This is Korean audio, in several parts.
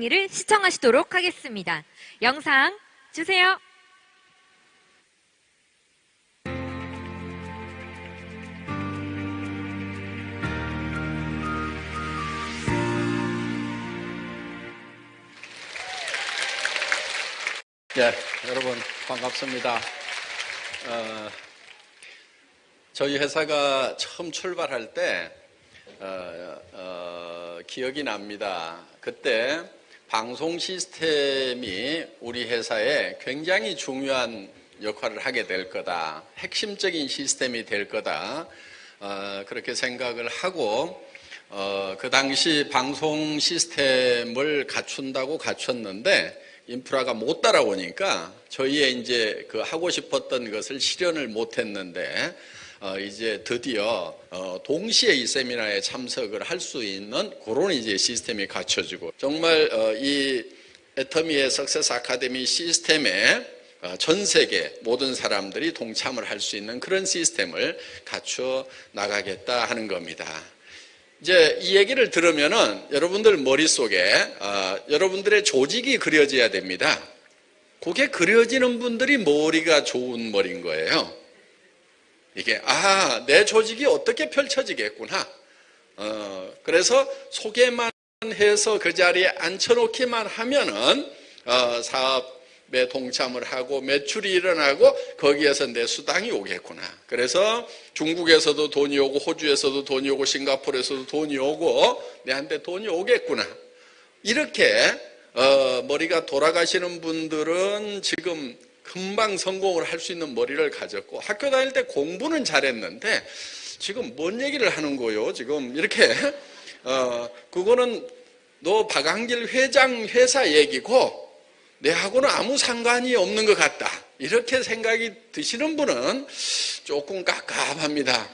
를 시청하시도록 하겠습니다. 영상 주세요. 네, 여러분 반갑습니다. 저희 회사가 처음 출발할 때 기억이 납니다. 그때 방송 시스템이 우리 회사에 굉장히 중요한 역할을 하게 될 거다. 핵심적인 시스템이 될 거다. 그렇게 생각을 하고 그 당시 방송 시스템을 갖춘다고 갖췄는데 인프라가 못 따라오니까 저희의 이제 그 하고 싶었던 것을 실현을 못 했는데 이제 드디어 동시에 이 세미나에 참석을 할 수 있는 그런 이제 시스템이 갖춰지고 정말 이 애터미의 석세스 아카데미 시스템에 전 세계 모든 사람들이 동참을 할 수 있는 그런 시스템을 갖춰 나가겠다 하는 겁니다. 이제 이 얘기를 들으면은 여러분들 머릿속에 여러분들의 조직이 그려져야 됩니다. 그게 그려지는 분들이 머리가 좋은 머리인 거예요. 이게 내 조직이 어떻게 펼쳐지겠구나. 그래서 소개만 해서 그 자리에 앉혀놓기만 하면은 사업에 동참을 하고 매출이 일어나고 거기에서 내 수당이 오겠구나. 그래서 중국에서도 돈이 오고 호주에서도 돈이 오고 싱가포르에서도 돈이 오고 내한테 돈이 오겠구나. 이렇게 머리가 돌아가시는 분들은 지금 금방 성공을 할 수 있는 머리를 가졌고 학교 다닐 때 공부는 잘했는데 지금 뭔 얘기를 하는 거요? 지금 이렇게 그거는 너 박한길 회장 회사 얘기고 내하고는 아무 상관이 없는 것 같다. 이렇게 생각이 드시는 분은 조금 깝깝합니다.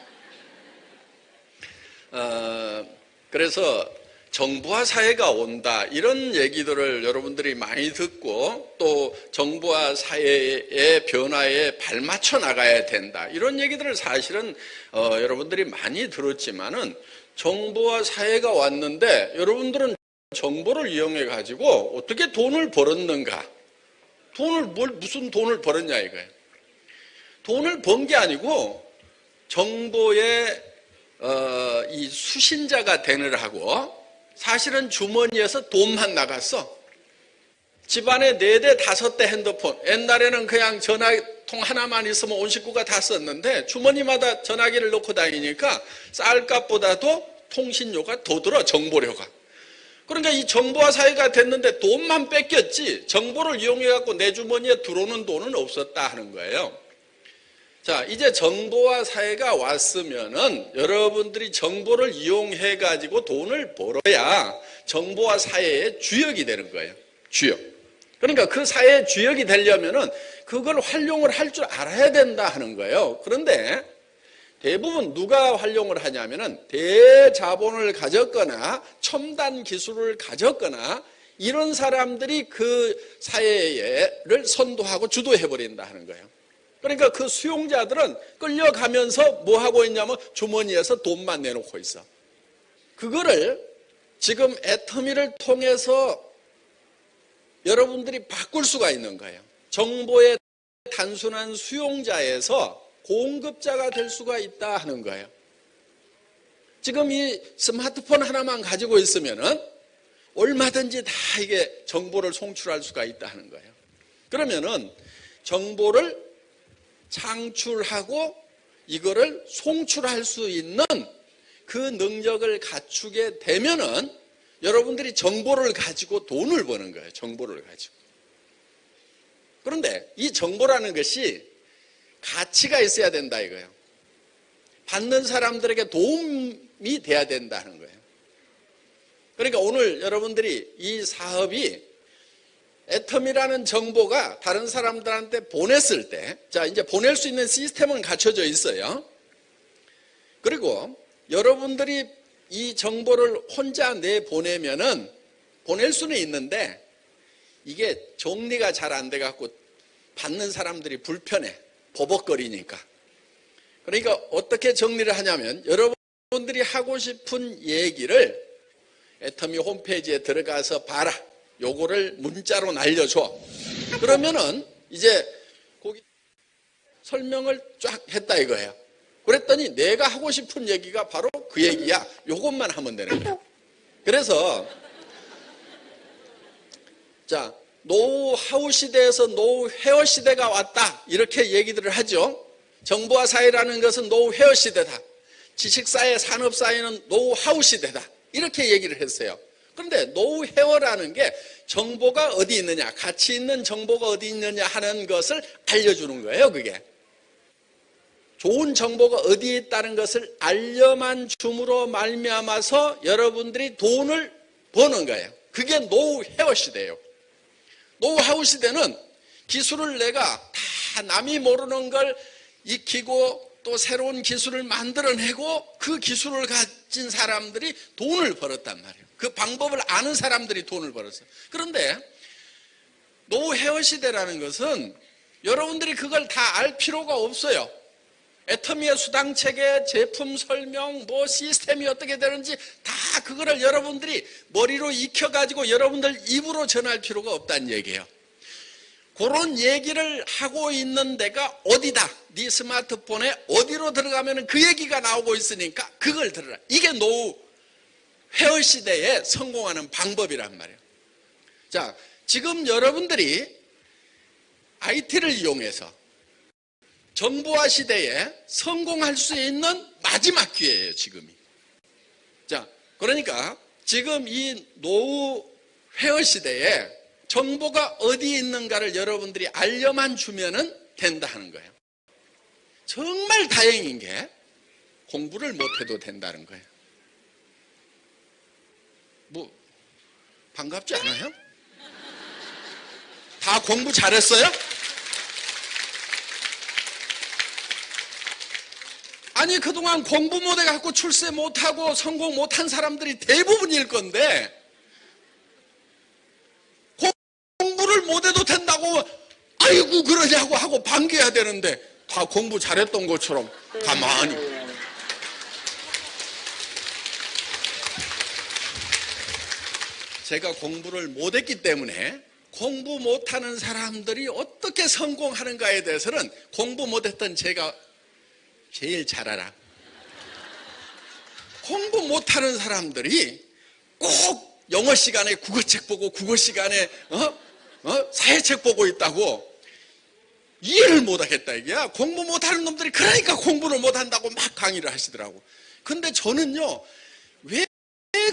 그래서 정부와 사회가 온다 이런 얘기들을 여러분들이 많이 듣고 또 정부와 사회의 변화에 발맞춰 나가야 된다 이런 얘기들을 사실은 여러분들이 많이 들었지만은 정부와 사회가 왔는데 여러분들은 정보를 이용해 가지고 어떻게 돈을 벌었는가? 무슨 돈을 벌었냐 이거예요. 돈을 번 게 아니고 정보의 이 수신자가 되느라고 사실은 주머니에서 돈만 나갔어. 집안에 4대 5대 핸드폰. 옛날에는 그냥 전화통 하나만 있으면 온 식구가 다 썼는데 주머니마다 전화기를 놓고 다니니까 쌀값보다도 통신료가 더 들어, 정보료가. 그러니까 이 정보화 사회가 됐는데 돈만 뺏겼지 정보를 이용해갖고 내 주머니에 들어오는 돈은 없었다 하는 거예요. 자, 이제 정보화 사회가 왔으면은 여러분들이 정보를 이용해가지고 돈을 벌어야 정보화 사회의 주역이 되는 거예요. 주역. 그러니까 그 사회의 주역이 되려면은 그걸 활용을 할 줄 알아야 된다 하는 거예요. 그런데 대부분 누가 활용을 하냐면은 대자본을 가졌거나 첨단 기술을 가졌거나 이런 사람들이 그 사회를 선도하고 주도해버린다 하는 거예요. 그러니까 그 수용자들은 끌려가면서 뭐 하고 있냐면 주머니에서 돈만 내놓고 있어. 그거를 지금 애터미를 통해서 여러분들이 바꿀 수가 있는 거예요. 정보의 단순한 수용자에서 공급자가 될 수가 있다 하는 거예요. 지금 이 스마트폰 하나만 가지고 있으면은 얼마든지 다 이게 정보를 송출할 수가 있다 하는 거예요. 그러면은 정보를 창출하고 이거를 송출할 수 있는 그 능력을 갖추게 되면은 여러분들이 정보를 가지고 돈을 버는 거예요. 정보를 가지고. 그런데 이 정보라는 것이 가치가 있어야 된다 이거예요. 받는 사람들에게 도움이 돼야 된다는 거예요. 그러니까 오늘 여러분들이 이 사업이 애터미라는 정보가 다른 사람들한테 보냈을 때, 자, 이제 보낼 수 있는 시스템은 갖춰져 있어요. 그리고 여러분들이 이 정보를 혼자 내보내면은 보낼 수는 있는데 이게 정리가 잘 안 돼 갖고 받는 사람들이 불편해. 버벅거리니까. 그러니까 어떻게 정리를 하냐면 여러분들이 하고 싶은 얘기를 애터미 홈페이지에 들어가서 봐라. 요거를 문자로 날려줘. 그러면은 이제 거기 설명을 쫙 했다 이거예요. 그랬더니 내가 하고 싶은 얘기가 바로 그 얘기야. 요것만 하면 되는 거야. 그래서 자, 노하우 시대에서 노후 헤어 시대가 왔다 이렇게 얘기들을 하죠. 정보화 사회라는 것은 노후 헤어 시대다. 지식사회, 산업사회는 노하우 시대다. 이렇게 얘기를 했어요. 그런데 노후 헤어라는 게 정보가 어디 있느냐, 가치 있는 정보가 어디 있느냐 하는 것을 알려주는 거예요. 그게 좋은 정보가 어디에 있다는 것을 알려만 줌으로 말미암아서 여러분들이 돈을 버는 거예요. 그게 노후 헤어 시대예요. 노하우 시대는 기술을 내가 다 남이 모르는 걸 익히고 또 새로운 기술을 만들어내고 그 기술을 가진 사람들이 돈을 벌었단 말이에요. 그 방법을 아는 사람들이 돈을 벌었어요. 그런데 노후 헤어 시대라는 것은 여러분들이 그걸 다 알 필요가 없어요. 애터미의 수당체계, 제품 설명, 뭐 시스템이 어떻게 되는지 다 그거를 여러분들이 머리로 익혀가지고 여러분들 입으로 전할 필요가 없다는 얘기예요. 그런 얘기를 하고 있는 데가 어디다. 네 스마트폰에 어디로 들어가면 그 얘기가 나오고 있으니까 그걸 들어라. 이게 노후 헤어 시대에 성공하는 방법이란 말이에요. 자, 지금 여러분들이 IT를 이용해서 정보화 시대에 성공할 수 있는 마지막 기회예요, 지금이. 자, 그러니까 지금 이 노후 헤어 시대에 정보가 어디에 있는가를 여러분들이 알려만 주면은 된다 하는 거예요. 정말 다행인 게 공부를 못해도 된다는 거예요. 뭐 반갑지 않아요? 다 공부 잘했어요? 아니 그동안 공부 못해갖고 출세 못하고 성공 못한 사람들이 대부분일 건데 공부를 못해도 된다고 아이고 그러냐고 하고 반겨야 되는데 다 공부 잘했던 것처럼 가만히. 제가 공부를 못했기 때문에 공부 못하는 사람들이 어떻게 성공하는가에 대해서는 공부 못했던 제가 제일 잘 알아. 공부 못하는 사람들이 꼭 영어 시간에 국어책 보고 국어 시간에 사회책 보고 있다고 이해를 못하겠다 이게야. 공부 못하는 놈들이 그러니까 공부를 못한다고 막 강의를 하시더라고. 근데 저는요 왜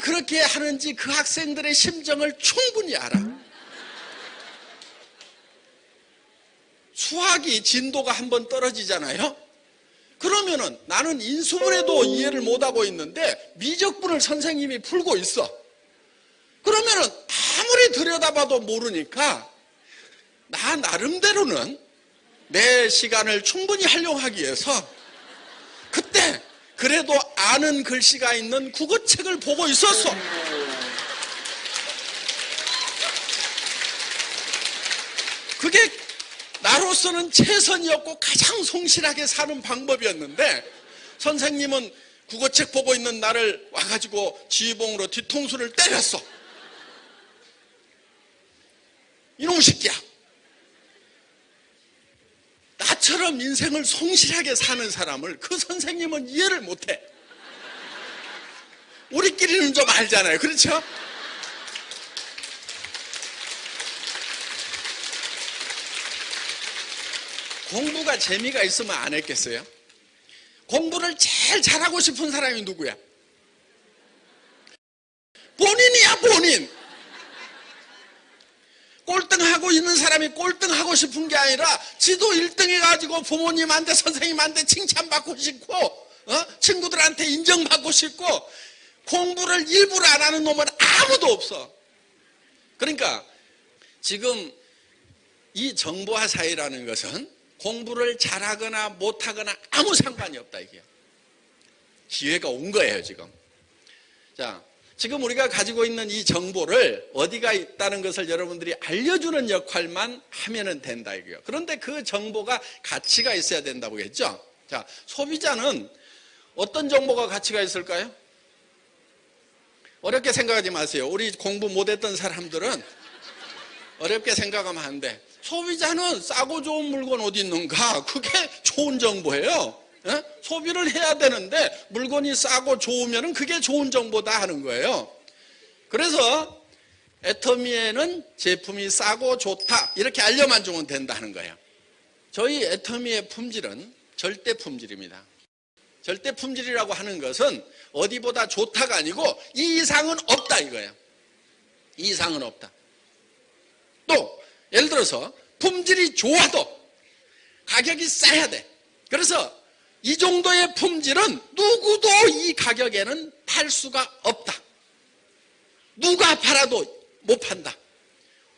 그렇게 하는지 그 학생들의 심정을 충분히 알아. 수학이 진도가 한번 떨어지잖아요. 그러면은 나는 인수분해도 이해를 못하고 있는데 미적분을 선생님이 풀고 있어. 그러면은 아무리 들여다봐도 모르니까 나 나름대로는 내 시간을 충분히 활용하기 위해서 그때 그래도 아는 글씨가 있는 국어책을 보고 있었어. 그게 나로서는 최선이었고 가장 성실하게 사는 방법이었는데 선생님은 국어책 보고 있는 나를 와가지고 지휘봉으로 뒤통수를 때렸어. 이놈 새끼야. 나처럼 인생을 성실하게 사는 사람을 그 선생님은 이해를 못해. 우리끼리는 좀 알잖아요. 그렇죠? 공부가 재미가 있으면 안 했겠어요? 공부를 제일 잘하고 싶은 사람이 누구야? 본인이야, 본인. 꼴등하고 있는 사람이 꼴등하고 싶은 게 아니라 지도 1등 해가지고 부모님한테 선생님한테 칭찬받고 싶고 친구들한테 인정받고 싶고 공부를 일부러 안 하는 놈은 아무도 없어. 그러니까 지금 이 정보화 사회라는 것은 공부를 잘하거나 못하거나 아무 상관이 없다 이게. 기회가 온 거예요 지금. 자, 지금 우리가 가지고 있는 이 정보를 어디가 있다는 것을 여러분들이 알려주는 역할만 하면은 된다 이거예요. 그런데 그 정보가 가치가 있어야 된다고 했죠. 자, 소비자는 어떤 정보가 가치가 있을까요? 어렵게 생각하지 마세요. 우리 공부 못했던 사람들은 어렵게 생각하면 안 돼. 소비자는 싸고 좋은 물건 어디 있는가? 그게 좋은 정보예요. 예? 소비를 해야 되는데 물건이 싸고 좋으면 그게 좋은 정보다 하는 거예요. 그래서 애터미에는 제품이 싸고 좋다 이렇게 알려만 주면 된다는 거예요. 저희 애터미의 품질은 절대 품질입니다. 절대 품질이라고 하는 것은 어디보다 좋다가 아니고 이 이상은 없다 이거예요. 이 이상은 없다. 또 예를 들어서 품질이 좋아도 가격이 싸야 돼. 그래서 이 정도의 품질은 누구도 이 가격에는 팔 수가 없다. 누가 팔아도 못 판다.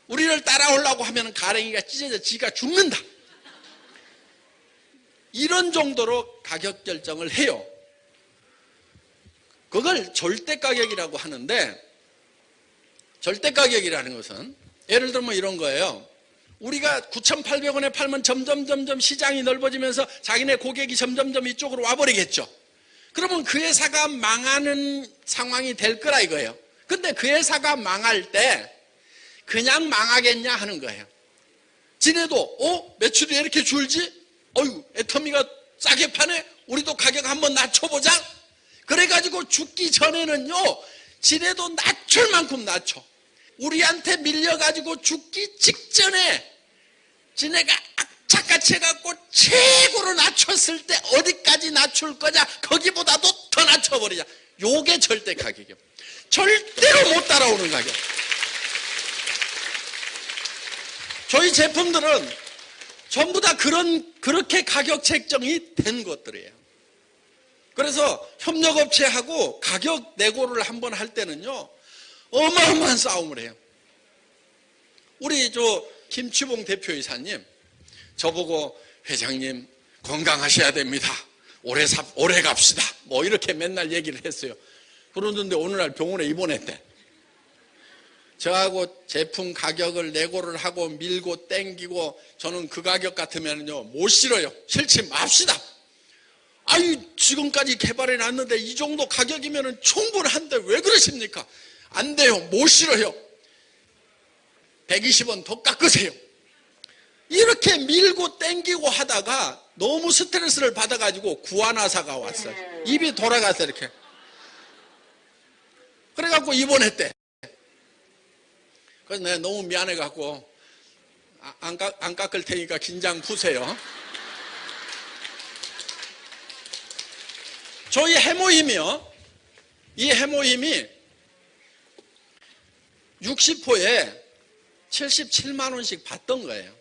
우리를 따라오려고 하면 가랭이가 찢어져 지가 죽는다. 이런 정도로 가격 결정을 해요. 그걸 절대가격이라고 하는데, 절대가격이라는 것은 예를 들면 이런 거예요. 우리가 9,800원에 팔면 점점 시장이 넓어지면서 자기네 고객이 점점 이쪽으로 와버리겠죠. 그러면 그 회사가 망하는 상황이 될 거라 이거예요. 근데 그 회사가 망할 때 그냥 망하겠냐 하는 거예요. 지네도 매출이 이렇게 줄지? 어휴, 애터미가 싸게 파네? 우리도 가격 한번 낮춰보자. 그래가지고 죽기 전에는요, 지네도 낮출 만큼 낮춰. 우리한테 밀려가지고 죽기 직전에 지네가 악착같이 해갖고 최고로 낮췄을 때 어디까지 낮출 거냐? 거기보다도 더 낮춰버리자. 요게 절대 가격이에요. 절대로 못 따라오는 가격. 저희 제품들은 전부 다 그렇게 가격 책정이 된 것들이에요. 그래서 협력업체하고 가격 내고를 한번 할 때는요, 어마어마한 싸움을 해요. 우리 김치봉 대표이사님, 저보고 회장님 건강하셔야 됩니다. 오래 갑시다. 뭐 이렇게 맨날 얘기를 했어요. 그러는데 어느 날 병원에 입원했대. 저하고 제품 가격을 내고를 하고 밀고 땡기고 저는 그 가격 같으면요 못 실어요. 싫지 맙시다. 아유 지금까지 개발해 놨는데 이 정도 가격이면 충분한데 왜 그러십니까? 안 돼요. 못 실어요. 120원 더 깎으세요. 이렇게 밀고 땡기고 하다가 너무 스트레스를 받아가지고 구안화사가 왔어요. 입이 돌아가서 이렇게. 그래갖고 입원했대. 그래서 내가 너무 미안해갖고 안 깎을 테니까 긴장 푸세요. 저희 해모임이요. 이 해모임이 60호에 77만 원씩 받던 거예요.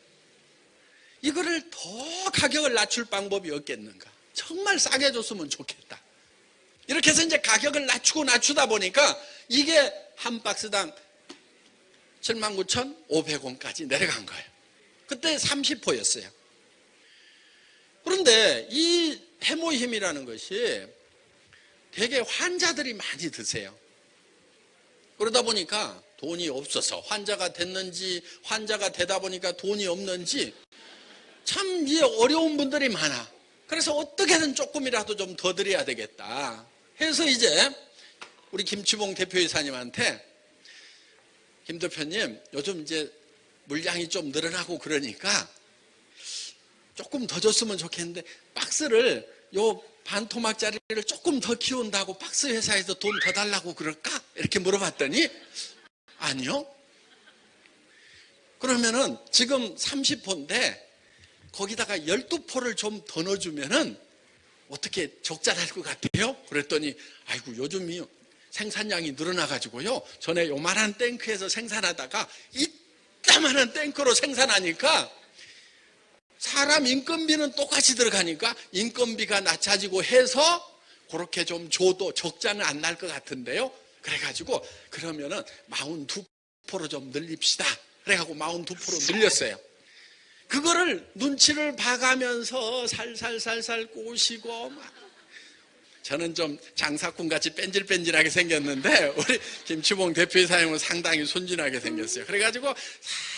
이거를 더 가격을 낮출 방법이 없겠는가? 정말 싸게 줬으면 좋겠다. 이렇게 해서 이제 가격을 낮추다 보니까 이게 한 박스당 79,500원까지 내려간 거예요. 그때 30호였어요. 그런데 이 해모힘이라는 것이 되게 환자들이 많이 드세요. 그러다 보니까 돈이 없어서 환자가 됐는지 환자가 되다 보니까 돈이 없는지 참 이 어려운 분들이 많아. 그래서 어떻게든 조금이라도 좀 더 드려야 되겠다 해서 이제 우리 김치봉 대표이사님한테 김 대표님 요즘 이제 물량이 좀 늘어나고 그러니까 조금 더 줬으면 좋겠는데 박스를 요 반토막짜리를 조금 더 키운다고 박스 회사에서 돈 더 달라고 그럴까? 이렇게 물어봤더니 아니요. 그러면은 지금 30호인데 거기다가 12포를 좀 더 넣어주면은 어떻게 적자 날 것 같아요? 그랬더니 아이고 요즘이 생산량이 늘어나가지고요. 전에 요만한 탱크에서 생산하다가 이따만한 탱크로 생산하니까 사람 인건비는 똑같이 들어가니까 인건비가 낮아지고 해서 그렇게 좀 줘도 적자는 안 날 것 같은데요. 그래가지고 그러면은 42포로 좀 늘립시다. 그래가지고 42포로 늘렸어요. 그거를 눈치를 봐가면서 살살살살 꼬시고 막. 저는 좀 장사꾼같이 뺀질뺀질하게 생겼는데 우리 김치봉 대표이사님은 상당히 순진하게 생겼어요. 그래가지고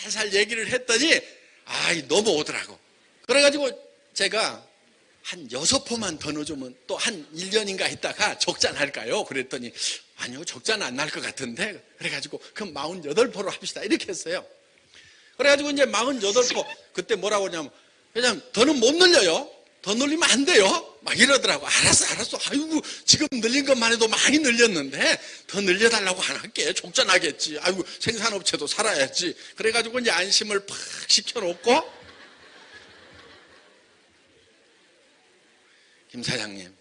살살 얘기를 했더니 넘어오더라고. 그래가지고 제가 한 6포만 더 넣어주면 또 한 1년인가 있다가 적자 날까요? 그랬더니 아니요 적자는 안 날 것 같은데 그래가지고 그럼 48포로 합시다 이렇게 했어요. 그래가지고 이제 48포, 그때 뭐라고 하냐면, 그냥 더는 못 늘려요. 더 늘리면 안 돼요. 막 이러더라고. 알았어. 아이고, 지금 늘린 것만 해도 많이 늘렸는데, 더 늘려달라고 안 할게. 족전하겠지. 아이고, 생산업체도 살아야지. 그래가지고 이제 안심을 팍 시켜놓고, 김 사장님,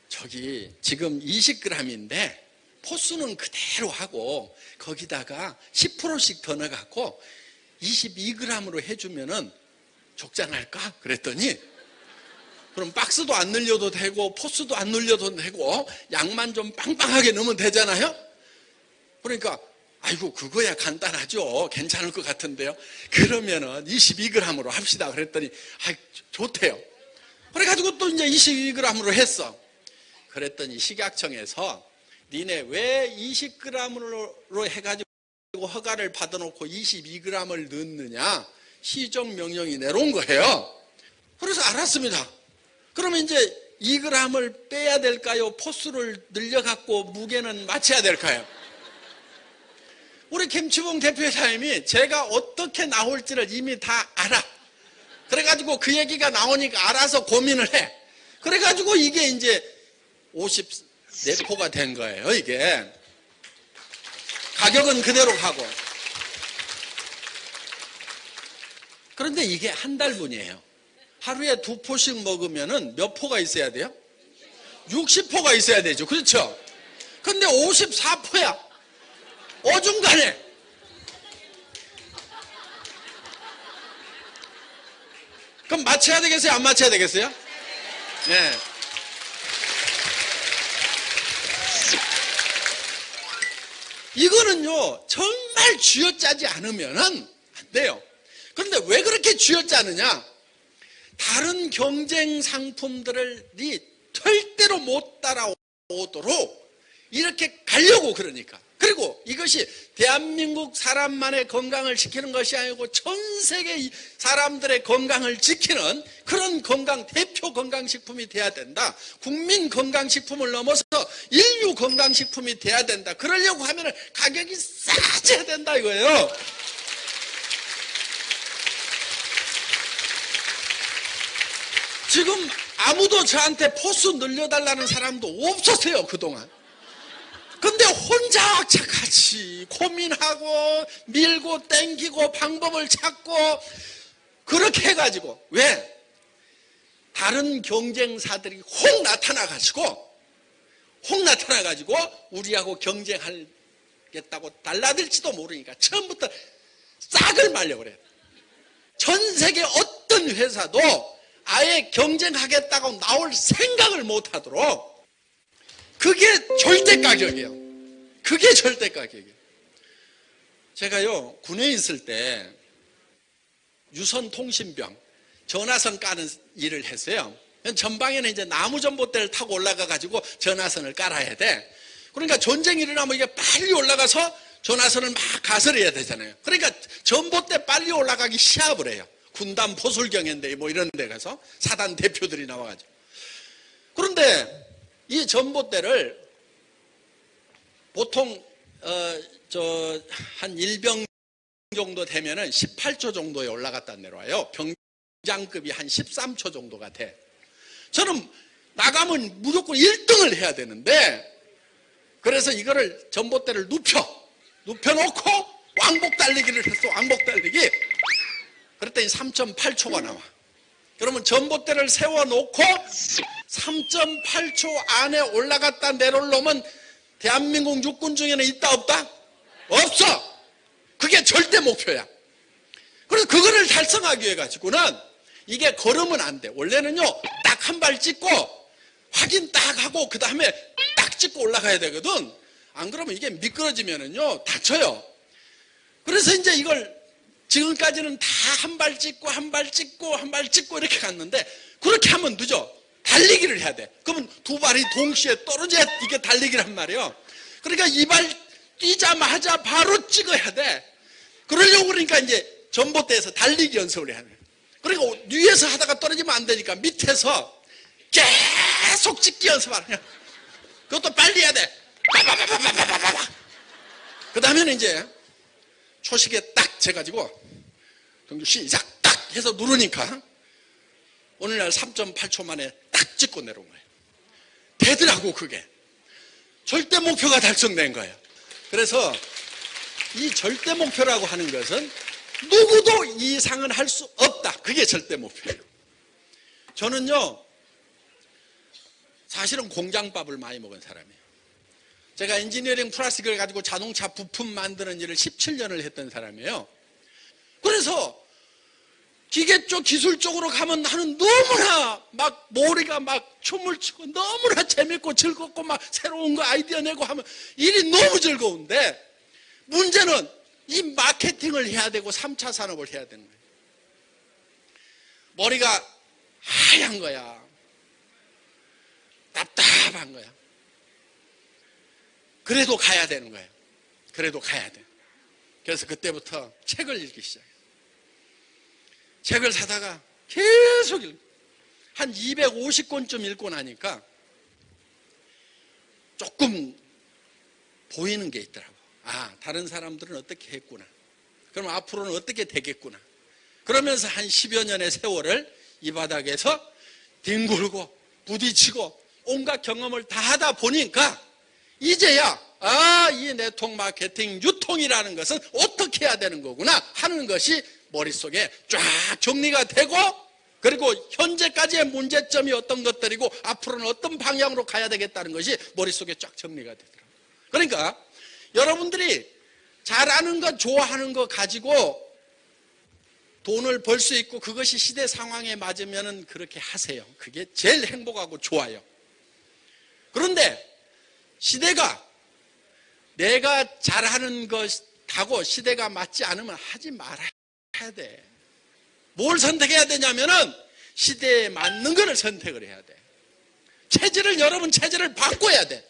저기 지금 20g인데, 포수는 그대로 하고, 거기다가 10%씩 더 넣어갖고, 22g으로 해주면은 족장할까? 그랬더니 그럼 박스도 안 늘려도 되고 포스도 안 늘려도 되고 양만 좀 빵빵하게 넣으면 되잖아요. 그러니까 아이고 그거야 간단하죠. 괜찮을 것 같은데요. 그러면은 22g으로 합시다. 그랬더니 좋대요. 그래가지고 또 이제 22g으로 했어. 그랬더니 식약청에서 니네 왜 20g으로 해가지고 허가를 받아놓고 22g을 넣느냐 시정명령이 내려온 거예요. 그래서 알았습니다. 그러면 이제 2g을 빼야 될까요? 포수를 늘려갖고 무게는 맞춰야 될까요? 우리 김치봉 대표이사님이 제가 어떻게 나올지를 이미 다 알아. 그래가지고 그 얘기가 나오니까 알아서 고민을 해. 그래가지고 이게 이제 54포가 된 거예요. 이게 가격은 그대로 가고. 그런데 이게 한 달분이에요. 하루에 2포씩 먹으면은 몇 포가 있어야 돼요? 60포가 있어야 되죠. 그렇죠? 근데 54포야. 어중간해. 그럼 맞춰야 되겠어요? 안 맞춰야 되겠어요? 네. 이거는요, 정말 쥐어짜지 않으면은 안 돼요. 그런데 왜 그렇게 쥐어짜느냐? 다른 경쟁 상품들이 절대로 못 따라오도록 이렇게 가려고 그러니까. 그리고 이것이 대한민국 사람만의 건강을 지키는 것이 아니고 전 세계 사람들의 건강을 지키는 그런 대표 건강식품이 돼야 된다. 국민 건강식품을 넘어서 인류 건강식품이 돼야 된다. 그러려고 하면 가격이 싸져야 된다 이거예요. 지금 아무도 저한테 포수 늘려달라는 사람도 없었어요, 그동안. 근데 혼자 같이 고민하고 밀고 땡기고 방법을 찾고 그렇게 해가지고 왜? 다른 경쟁사들이 혹 나타나가지고 우리하고 경쟁하겠다고 달라들지도 모르니까 처음부터 싹을 말려 그래요. 전 세계 어떤 회사도 아예 경쟁하겠다고 나올 생각을 못하도록 그게 절대 가격이에요. 그게 절대 가격이에요. 제가요 군에 있을 때 유선통신병 전화선 까는 일을 했어요. 전방에는 이제 나무 전봇대를 타고 올라가 가지고 전화선을 깔아야 돼. 그러니까 전쟁이 일어나면 이게 빨리 올라가서 전화선을 막 가설해야 되잖아요. 그러니까 전봇대 빨리 올라가기 시합을 해요. 군단 포술경인데 뭐 이런 데 가서 사단 대표들이 나와가지고. 그런데 이 전봇대를 보통 한 1병 정도 되면은 18초 정도에 올라갔다 내려와요. 병장급이 한 13초 정도가 돼. 저는 나가면 무조건 1등을 해야 되는데 그래서 이거를 전봇대를 눕혀놓고 왕복 달리기를 했어. 왕복 달리기. 그랬더니 3.8초가 나와. 그러면 전봇대를 세워놓고 3.8초 안에 올라갔다 내려올 놈은 대한민국 육군 중에는 있다 없다? 없어. 그게 절대 목표야. 그래서 그거를 달성하기 위해 가지고는 이게 걸으면 안 돼. 원래는요 딱 한 발 찍고 확인 딱 하고 그 다음에 딱 찍고 올라가야 되거든. 안 그러면 이게 미끄러지면은요 다쳐요. 그래서 이제 이걸 지금까지는 다 한 발 찍고 한 발 찍고 한 발 찍고 이렇게 갔는데 그렇게 하면 늦어. 달리기를 해야 돼. 그러면 두 발이 동시에 떨어져야 이게 달리기란 말이에요. 그러니까 이 발 뛰자마자 바로 찍어야 돼. 그러려고 그러니까 이제 전봇대에서 달리기 연습을 해야 돼. 그러니까 위에서 하다가 떨어지면 안 되니까 밑에서 계속 찍기 연습하는 거야. 그것도 빨리 해야 돼. 그 다음에는 이제 초식에 딱 재가지고 경주 시작 딱 해서 누르니까 어느 날 3.8초 만에 딱 찍고 내려온 거예요. 되더라고. 그게 절대 목표가 달성된 거예요. 그래서 이 절대 목표라고 하는 것은 누구도 이상은 할 수 없다. 그게 절대 목표예요. 저는요, 사실은 공장밥을 많이 먹은 사람이에요. 제가 엔지니어링 플라스틱을 가지고 자동차 부품 만드는 일을 17년을 했던 사람이에요. 그래서 기계 쪽 기술 쪽으로 가면 나는 너무나 막 머리가 막 춤을 추고 너무나 재밌고 즐겁고 막 새로운 거 아이디어 내고 하면 일이 너무 즐거운데, 문제는 이 마케팅을 해야 되고 3차 산업을 해야 되는 거예요. 머리가 하얀 거야. 답답한 거야. 그래도 가야 되는 거예요. 그래도 가야 돼. 그래서 그때부터 책을 읽기 시작해요. 책을 사다가 계속 읽고 한 250권쯤 읽고 나니까 조금 보이는 게 있더라고. 아, 다른 사람들은 어떻게 했구나. 그럼 앞으로는 어떻게 되겠구나. 그러면서 한 10여 년의 세월을 이 바닥에서 뒹굴고 부딪히고 온갖 경험을 다 하다 보니까 이제야 이 네트워크 마케팅 유통이라는 것은 어떻게 해야 되는 거구나 하는 것이 머릿속에 쫙 정리가 되고, 그리고 현재까지의 문제점이 어떤 것들이고 앞으로는 어떤 방향으로 가야 되겠다는 것이 머릿속에 쫙 정리가 되더라고요. 그러니까 여러분들이 잘하는 것, 좋아하는 거 가지고 돈을 벌 수 있고 그것이 시대 상황에 맞으면 그렇게 하세요. 그게 제일 행복하고 좋아요. 그런데 시대가 내가 잘하는 것하고 시대가 맞지 않으면 하지 말아야 돼. 뭘 선택해야 되냐면은 시대에 맞는 것을 선택을 해야 돼. 여러분 체질을 바꿔야 돼.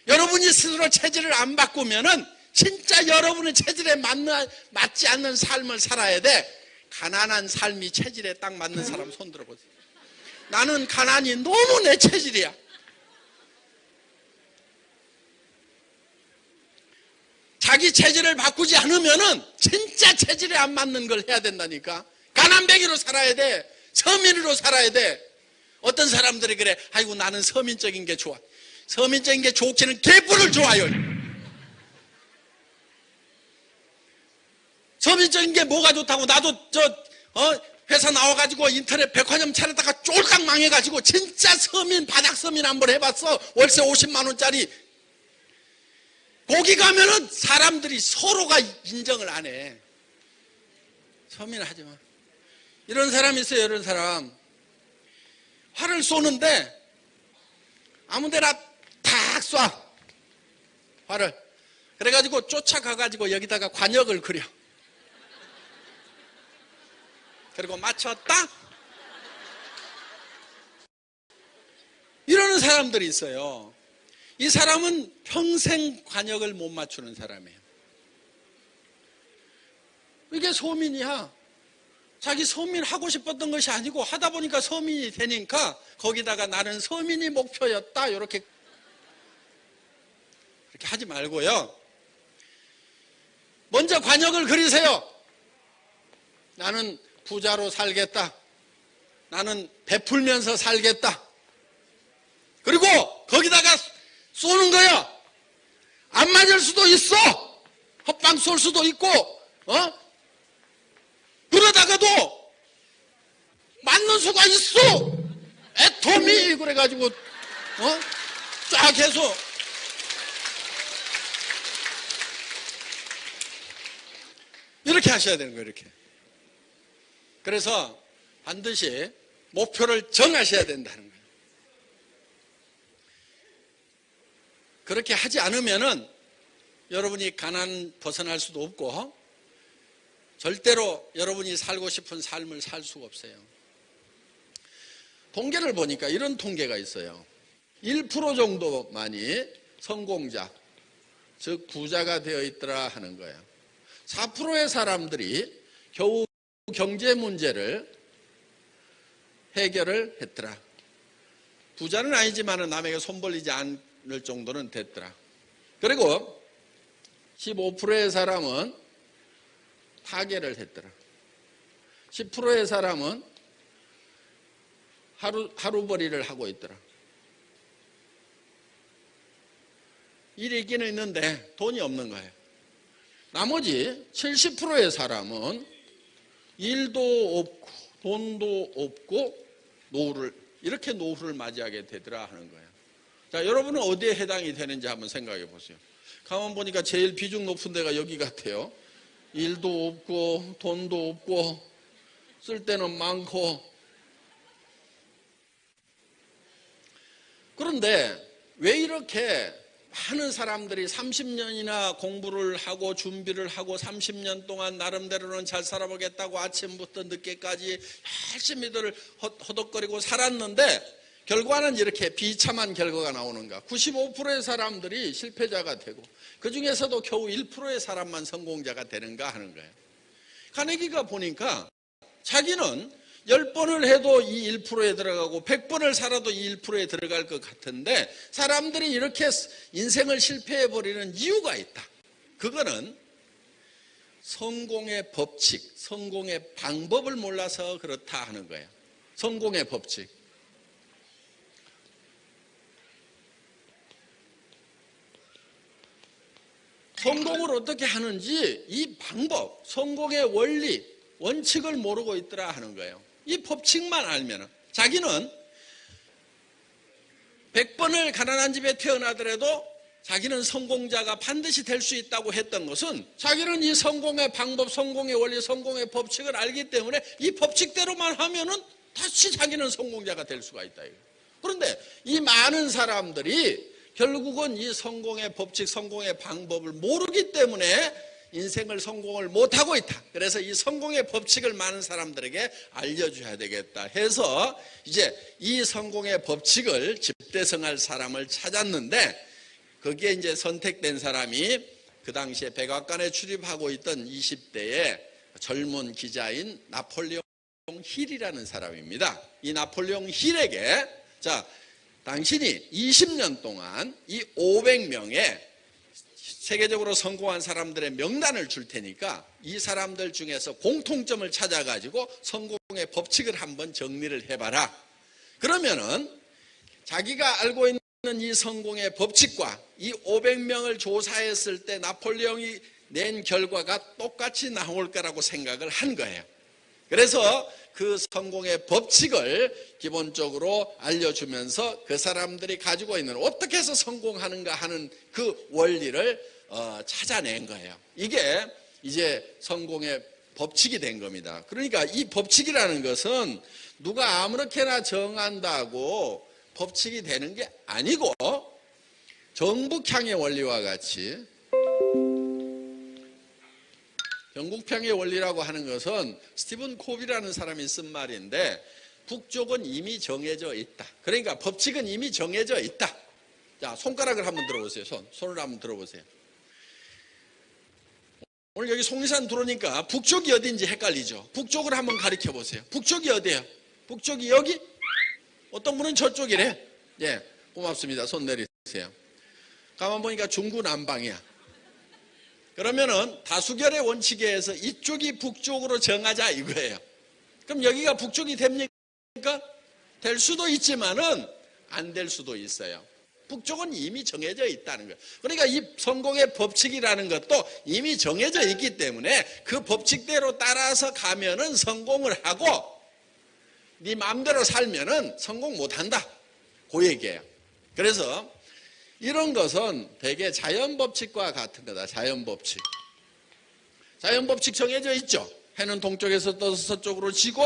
여러분이 스스로 체질을 안 바꾸면은 진짜 여러분의 체질에 맞지 않는 삶을 살아야 돼. 가난한 삶이 체질에 딱 맞는 사람 손 들어보세요. 나는 가난이 너무 내 체질이야. 자기 체질을 바꾸지 않으면은 진짜 체질에 안 맞는 걸 해야 된다니까. 가난뱅이로 살아야 돼. 서민으로 살아야 돼. 어떤 사람들이 그래, 아이고 나는 서민적인 게 좋아. 서민적인 게 좋기는 개뿔을 좋아요. 서민적인 게 뭐가 좋다고. 나도 회사 나와가지고 인터넷 백화점 차렸다가 쫄딱 망해가지고 진짜 서민, 바닥 서민 한번 해봤어. 월세 50만 원짜리. 거기 가면은 사람들이 서로가 인정을 안 해. 서민 하지 마. 이런 사람이 있어요. 이런 사람 활을 쏘는데 아무데나 탁 쏴. 활을. 그래가지고 쫓아가가지고 여기다가 관역을 그려. 그리고 맞췄다? 이러는 사람들이 있어요. 이 사람은 평생 관역을 못 맞추는 사람이에요. 이게 서민이야. 자기 서민 하고 싶었던 것이 아니고 하다 보니까 서민이 되니까 거기다가 나는 서민이 목표였다. 이렇게 하지 말고요. 먼저 관역을 그리세요. 나는 부자로 살겠다. 나는 베풀면서 살겠다. 그리고 거기다가 쏘는 거야. 안 맞을 수도 있어. 헛방 쏠 수도 있고, 그러다가도 맞는 수가 있어. 애토미 그래가지고 쫙 해서 이렇게 하셔야 되는 거예요. 이렇게. 그래서 반드시 목표를 정하셔야 된다는 거예요. 그렇게 하지 않으면은 여러분이 가난 벗어날 수도 없고 절대로 여러분이 살고 싶은 삶을 살 수가 없어요. 통계를 보니까 이런 통계가 있어요. 1% 정도만이 성공자, 즉 부자가 되어 있더라 하는 거예요. 4%의 사람들이 겨우 경제 문제를 해결을 했더라. 부자는 아니지만 남에게 손 벌리지 않을 정도는 됐더라. 그리고 15%의 사람은 파괴를 했더라. 10%의 사람은 하루벌이를 하고 있더라. 일이 있기는 있는데 돈이 없는 거예요. 나머지 70%의 사람은 일도 없고 돈도 없고 이렇게 노후를 맞이하게 되더라 하는 거예요. 자, 여러분은 어디에 해당이 되는지 한번 생각해 보세요. 가만 보니까 제일 비중 높은 데가 여기 같아요. 일도 없고 돈도 없고 쓸 데는 많고. 그런데 왜 이렇게 많은 사람들이 30년이나 공부를 하고 준비를 하고 30년 동안 나름대로는 잘 살아보겠다고 아침부터 늦게까지 열심히들 허덕거리고 살았는데 결과는 이렇게 비참한 결과가 나오는가? 95%의 사람들이 실패자가 되고 그 중에서도 겨우 1%의 사람만 성공자가 되는가 하는 거예요. 카네기가 보니까 자기는 10번을 해도 이 1%에 들어가고 100번을 살아도 이 1%에 들어갈 것 같은데 사람들이 이렇게 인생을 실패해버리는 이유가 있다. 그거는 성공의 법칙, 성공의 방법을 몰라서 그렇다 하는 거예요. 성공의 법칙. 성공을 어떻게 하는지 이 방법, 성공의 원리, 원칙을 모르고 있더라 하는 거예요. 이 법칙만 알면 자기는 100번을 가난한 집에 태어나더라도 자기는 성공자가 반드시 될 수 있다고 했던 것은 자기는 이 성공의 방법, 성공의 원리, 성공의 법칙을 알기 때문에 이 법칙대로만 하면은 다시 자기는 성공자가 될 수가 있다. 그런데 이 많은 사람들이 결국은 이 성공의 법칙, 성공의 방법을 모르기 때문에 인생을 성공을 못하고 있다. 그래서 이 성공의 법칙을 많은 사람들에게 알려줘야 되겠다 해서 이제 이 성공의 법칙을 집대성할 사람을 찾았는데 거기에 이제 선택된 사람이 그 당시에 백악관에 출입하고 있던 20대의 젊은 기자인 나폴레옹 힐이라는 사람입니다. 이 나폴레옹 힐에게 자, 당신이 20년 동안 이 500명의 세계적으로 성공한 사람들의 명단을 줄 테니까 이 사람들 중에서 공통점을 찾아가지고 성공의 법칙을 한번 정리를 해봐라. 그러면은 자기가 알고 있는 이 성공의 법칙과 이 500명을 조사했을 때 나폴레옹이 낸 결과가 똑같이 나올 거라고 생각을 한 거예요. 그래서 그 성공의 법칙을 기본적으로 알려주면서 그 사람들이 가지고 있는 어떻게 해서 성공하는가 하는 그 원리를 찾아낸 거예요. 이게 이제 성공의 법칙이 된 겁니다. 그러니까 이 법칙이라는 것은 누가 아무렇게나 정한다고 법칙이 되는 게 아니고 정북향의 원리와 같이 경국평의 원리라고 하는 것은 스티븐 코비라는 사람이 쓴 말인데 북쪽은 이미 정해져 있다. 그러니까 법칙은 이미 정해져 있다. 자, 손가락을 한번 들어보세요. 손을 한번 들어보세요. 오늘 여기 속리산 들어오니까 북쪽이 어딘지 헷갈리죠. 북쪽을 한번 가리켜 보세요. 북쪽이 어디예요? 북쪽이 여기? 어떤 분은 저쪽이래. 예, 고맙습니다. 손 내리세요. 가만 보니까 중구난방이야. 그러면은 다수결의 원칙에 의해서 이쪽이 북쪽으로 정하자 이거예요. 그럼 여기가 북쪽이 됩니까? 될 수도 있지만은 안 될 수도 있어요. 북쪽은 이미 정해져 있다는 거예요. 그러니까 이 성공의 법칙이라는 것도 이미 정해져 있기 때문에 그 법칙대로 따라서 가면은 성공을 하고 네 마음대로 살면은 성공 못한다. 그 얘기예요. 그래서 이런 것은 대개 자연법칙과 같은 거다. 자연법칙. 자연법칙 정해져 있죠. 해는 동쪽에서 떠서 서쪽으로 지고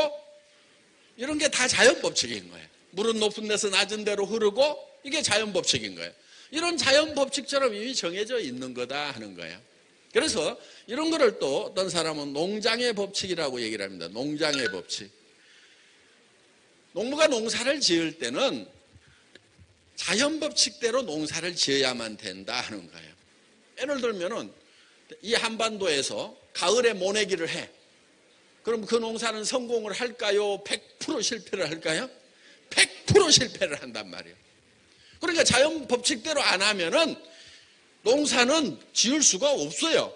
이런 게 다 자연법칙인 거예요. 물은 높은 데서 낮은 데로 흐르고 이게 자연법칙인 거예요. 이런 자연법칙처럼 이미 정해져 있는 거다 하는 거예요. 그래서 이런 거를 또 어떤 사람은 농장의 법칙이라고 얘기를 합니다. 농장의 법칙. 농부가 농사를 지을 때는 자연법칙대로 농사를 지어야만 된다 하는 거예요. 예를 들면은 이 한반도에서 가을에 모내기를 해. 그럼 그 농사는 성공을 할까요? 100% 실패를 할까요? 100% 실패를 한단 말이에요. 그러니까 자연법칙대로 안 하면은 농사는 지을 수가 없어요.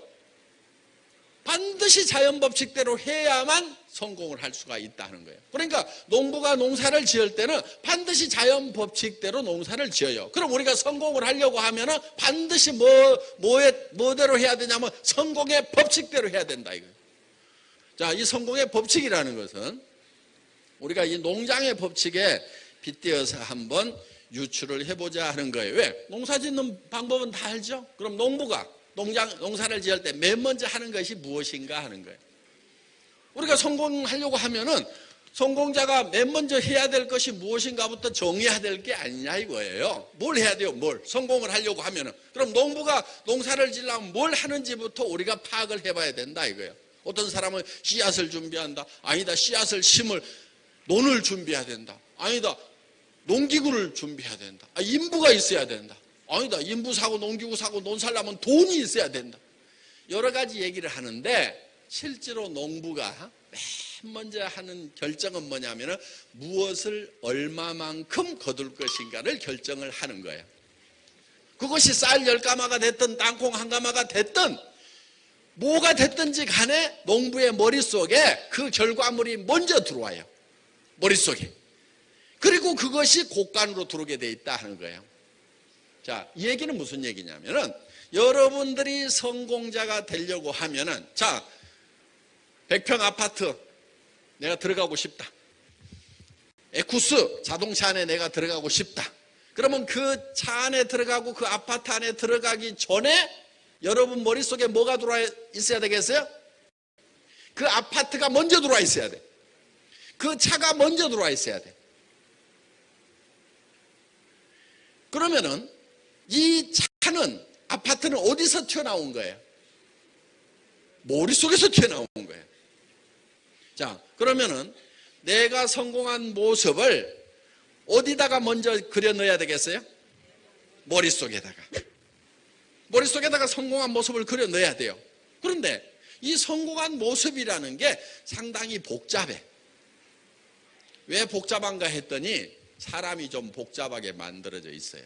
반드시 자연 법칙대로 해야만 성공을 할 수가 있다는 거예요. 그러니까 농부가 농사를 지을 때는 반드시 자연 법칙대로 농사를 지어요. 그럼 우리가 성공을 하려고 하면은 반드시 뭐대로 해야 되냐면 성공의 법칙대로 해야 된다 이거예요. 자, 이 성공의 법칙이라는 것은 우리가 이 농장의 법칙에 빗대어서 한번 유추를 해보자 하는 거예요. 왜? 농사 짓는 방법은 다 알죠? 그럼 농부가 농사를 지을 때 맨 먼저 하는 것이 무엇인가 하는 거예요. 우리가 성공하려고 하면은 성공자가 맨 먼저 해야 될 것이 무엇인가부터 정해야 될 게 아니냐 이거예요. 뭘 해야 돼요? 뭘? 성공을 하려고 하면은. 그럼 농부가 농사를 지으려면 뭘 하는지부터 우리가 파악을 해봐야 된다 이거예요. 어떤 사람은 씨앗을 준비한다. 아니다. 씨앗을 심을 논을 준비해야 된다. 아니다. 농기구를 준비해야 된다. 인부가 있어야 된다. 아니다. 인부 사고 농기구 사고 논 살려면 돈이 있어야 된다. 여러 가지 얘기를 하는데 실제로 농부가 맨 먼저 하는 결정은 뭐냐면은 무엇을 얼마만큼 거둘 것인가를 결정을 하는 거예요. 그것이 쌀 10가마가 됐든 땅콩 1가마가 됐든 뭐가 됐든지 간에 농부의 머릿속에 그 결과물이 먼저 들어와요. 머릿속에. 그리고 그것이 곡간으로 들어오게 돼 있다 하는 거예요. 자, 이 얘기는 무슨 얘기냐면은 여러분들이 성공자가 되려고 하면은 자, 100평 아파트 내가 들어가고 싶다. 에쿠스 자동차 안에 내가 들어가고 싶다. 그러면 그 차 안에 들어가고 그 아파트 안에 들어가기 전에 여러분 머릿속에 뭐가 들어와 있어야 되겠어요? 그 아파트가 먼저 들어와 있어야 돼. 그 차가 먼저 들어와 있어야 돼. 그러면은 이 차는 아파트는 어디서 튀어나온 거예요? 머릿속에서 튀어나온 거예요. 자, 그러면은 내가 성공한 모습을 어디다가 먼저 그려 넣어야 되겠어요? 머릿속에다가. 머릿속에다가 성공한 모습을 그려 넣어야 돼요. 그런데 이 성공한 모습이라는 게 상당히 복잡해. 왜 복잡한가 했더니 사람이 좀 복잡하게 만들어져 있어요.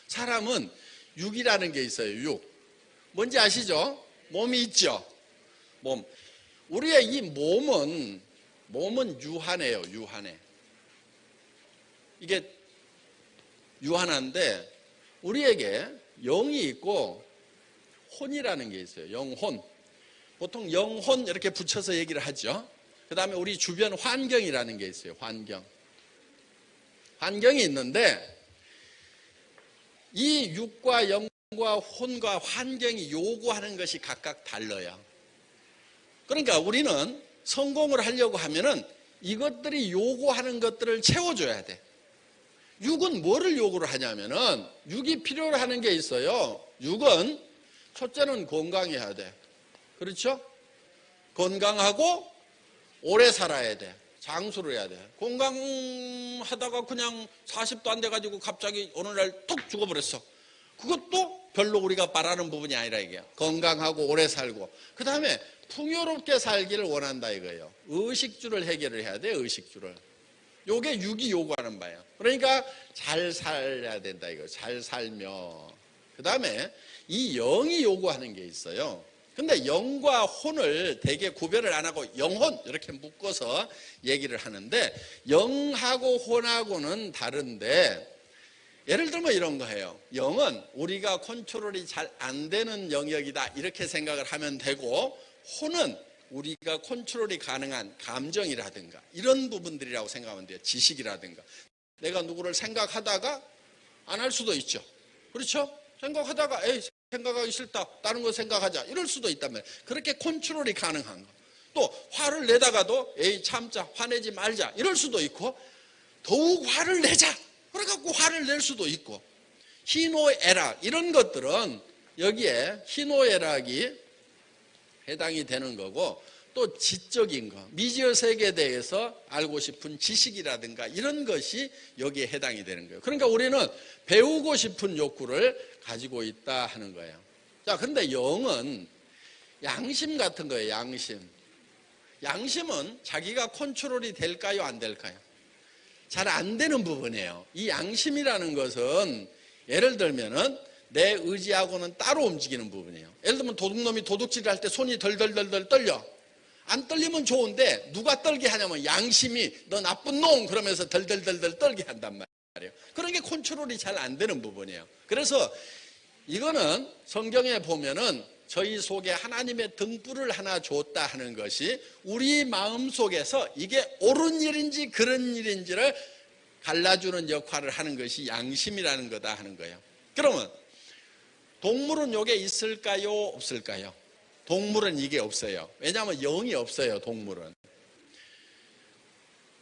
사람은 육이라는 게 있어요. 육. 뭔지 아시죠? 몸이 있죠? 몸. 우리의 이 몸은 유한해요. 유한해. 이게 유한한데 우리에게 영이 있고 혼이라는 게 있어요. 영혼. 보통 영혼 이렇게 붙여서 얘기를 하죠. 그 다음에 우리 주변 환경이라는 게 있어요. 환경. 환경이 있는데 이 육과 영과 혼과 환경이 요구하는 것이 각각 달라요. 그러니까 우리는 성공을 하려고 하면은 이것들이 요구하는 것들을 채워줘야 돼. 육은 뭐를 요구를 하냐면은 육이 필요로 하는 게 있어요. 육은 첫째는 건강해야 돼. 그렇죠? 건강하고 오래 살아야 돼. 장수를 해야 돼. 건강하다가 그냥 40도 안 돼가지고 갑자기 어느 날 툭 죽어버렸어. 그것도 별로 우리가 바라는 부분이 아니라 이게 건강하고 오래 살고 그 다음에 풍요롭게 살기를 원한다 이거예요. 의식주를 해결을 해야 돼. 의식주를. 요게 육이 요구하는 바예요. 그러니까 잘 살아야 된다 이거. 잘 살며 그 다음에 이 영이 요구하는 게 있어요. 근데 영과 혼을 되게 구별을 안 하고 영혼 이렇게 묶어서 얘기를 하는데 영하고 혼하고는 다른데 예를 들면 이런 거예요. 영은 우리가 컨트롤이 잘 안 되는 영역이다 이렇게 생각을 하면 되고 혼은 우리가 컨트롤이 가능한 감정이라든가 이런 부분들이라고 생각하면 돼요. 지식이라든가 내가 누구를 생각하다가 안 할 수도 있죠. 그렇죠? 생각하다가 에이 생각하기 싫다. 다른 거 생각하자. 이럴 수도 있단 말이에요. 그렇게 컨트롤이 가능한 거. 또 화를 내다가도 에이 참자. 화내지 말자. 이럴 수도 있고 더욱 화를 내자. 그래갖고 화를 낼 수도 있고 희노애락 이런 것들은 여기에 희노애락이 해당이 되는 거고 또 지적인 거 미지의 세계에 대해서 알고 싶은 지식이라든가 이런 것이 여기에 해당이 되는 거예요. 그러니까 우리는 배우고 싶은 욕구를 가지고 있다 하는 거예요. 자, 근데 영은 양심 같은 거예요. 양심. 양심은 자기가 컨트롤이 될까요? 안 될까요? 잘 안 되는 부분이에요. 이 양심이라는 것은 예를 들면은 내 의지하고는 따로 움직이는 부분이에요. 예를 들면 도둑놈이 도둑질을 할 때 손이 덜덜덜덜 떨려. 안 떨리면 좋은데 누가 떨게 하냐면 양심이 너 나쁜 놈 그러면서 덜덜덜덜 떨게 한단 말이에요. 그런 게 컨트롤이 잘 안 되는 부분이에요. 그래서 이거는 성경에 보면은 저희 속에 하나님의 등불을 하나 줬다 하는 것이 우리 마음 속에서 이게 옳은 일인지 그런 일인지를 갈라주는 역할을 하는 것이 양심이라는 거다 하는 거예요. 그러면 동물은 이게 있을까요? 없을까요? 동물은 이게 없어요. 왜냐하면 영이 없어요. 동물은.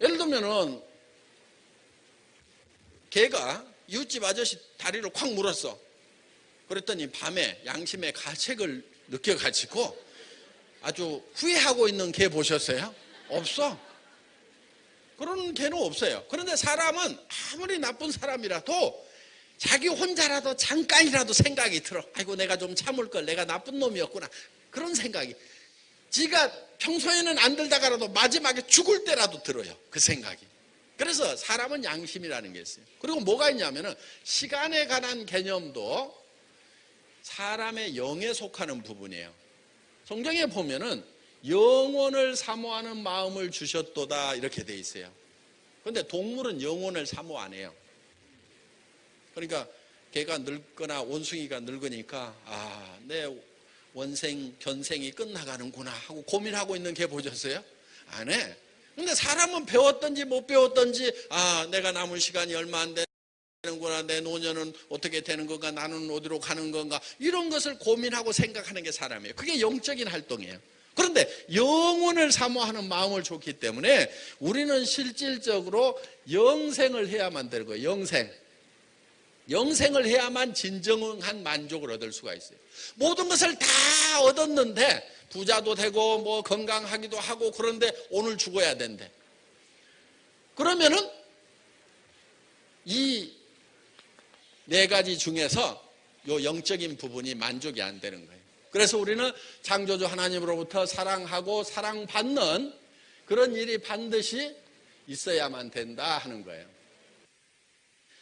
예를 들면은 개가 이웃집 아저씨 다리를 콱 물었어. 그랬더니 밤에 양심의 가책을 느껴가지고 아주 후회하고 있는 개 보셨어요? 없어. 그런 개는 없어요. 그런데 사람은 아무리 나쁜 사람이라도 자기 혼자라도 잠깐이라도 생각이 들어. 아이고 내가 좀 참을 걸. 내가 나쁜 놈이었구나. 그런 생각이. 지가 평소에는 안 들다가라도 마지막에 죽을 때라도 들어요. 그 생각이. 그래서 사람은 양심이라는 게 있어요. 그리고 뭐가 있냐면은 시간에 관한 개념도 사람의 영에 속하는 부분이에요. 성경에 보면은 영원을 사모하는 마음을 주셨도다 이렇게 돼 있어요. 그런데 동물은 영원을 사모 안 해요. 그러니까 개가 늙거나 원숭이가 늙으니까 내 원생 견생이 끝나가는구나 하고 고민하고 있는 개 보셨어요? 안 해. 근데 사람은 배웠던지 못 배웠던지 내가 남은 시간이 얼마 안 되는구나, 내 노년은 어떻게 되는 건가, 나는 어디로 가는 건가, 이런 것을 고민하고 생각하는 게 사람이에요. 그게 영적인 활동이에요. 그런데 영혼을 사모하는 마음을 줬기 때문에 우리는 실질적으로 영생을 해야만 되는 거예요. 영생을 해야만 진정한 만족을 얻을 수가 있어요. 모든 것을 다 얻었는데 부자도 되고 뭐 건강하기도 하고 그런데 오늘 죽어야 된대. 그러면은 이 네 가지 중에서 요 영적인 부분이 만족이 안 되는 거예요. 그래서 우리는 창조주 하나님으로부터 사랑하고 사랑받는 그런 일이 반드시 있어야만 된다 하는 거예요.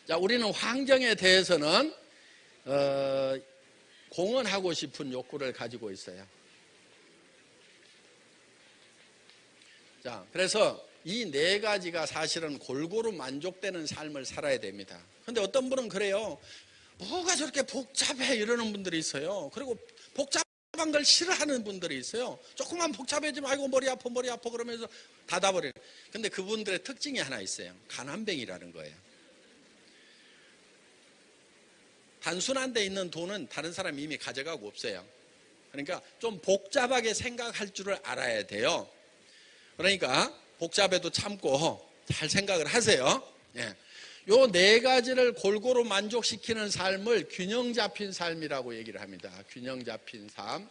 자, 우리는 환경에 대해서는 공헌하고 싶은 욕구를 가지고 있어요. 자, 그래서 이 네 가지가 사실은 골고루 만족되는 삶을 살아야 됩니다. 근데 어떤 분은 그래요. 뭐가 저렇게 복잡해 이러는 분들이 있어요. 그리고 복잡한 걸 싫어하는 분들이 있어요. 조금만 복잡해지면 아이고 머리 아파 그러면서 닫아버려요. 근데 그분들의 특징이 하나 있어요. 가난뱅이라는 거예요. 단순한 데 있는 돈은 다른 사람이 이미 가져가고 없어요. 그러니까 좀 복잡하게 생각할 줄을 알아야 돼요. 그러니까 복잡해도 참고 잘 생각을 하세요. 예. 요 네 가지를 골고루 만족시키는 삶을 균형 잡힌 삶이라고 얘기를 합니다. 균형 잡힌 삶.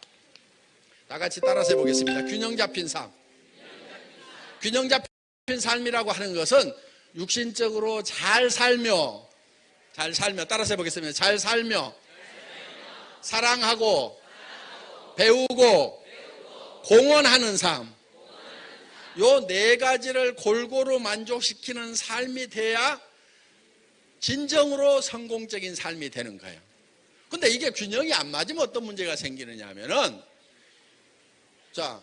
다 같이 따라서 해보겠습니다. 균형 잡힌 삶. 균형 잡힌 삶이라고 하는 것은 육신적으로 잘 살며 따라서 해보겠습니다. 잘 살며 사랑하고 배우고 공헌하는 삶. 요 네 가지를 골고루 만족시키는 삶이 돼야 진정으로 성공적인 삶이 되는 거예요. 근데 이게 균형이 안 맞으면 어떤 문제가 생기느냐 하면은, 자,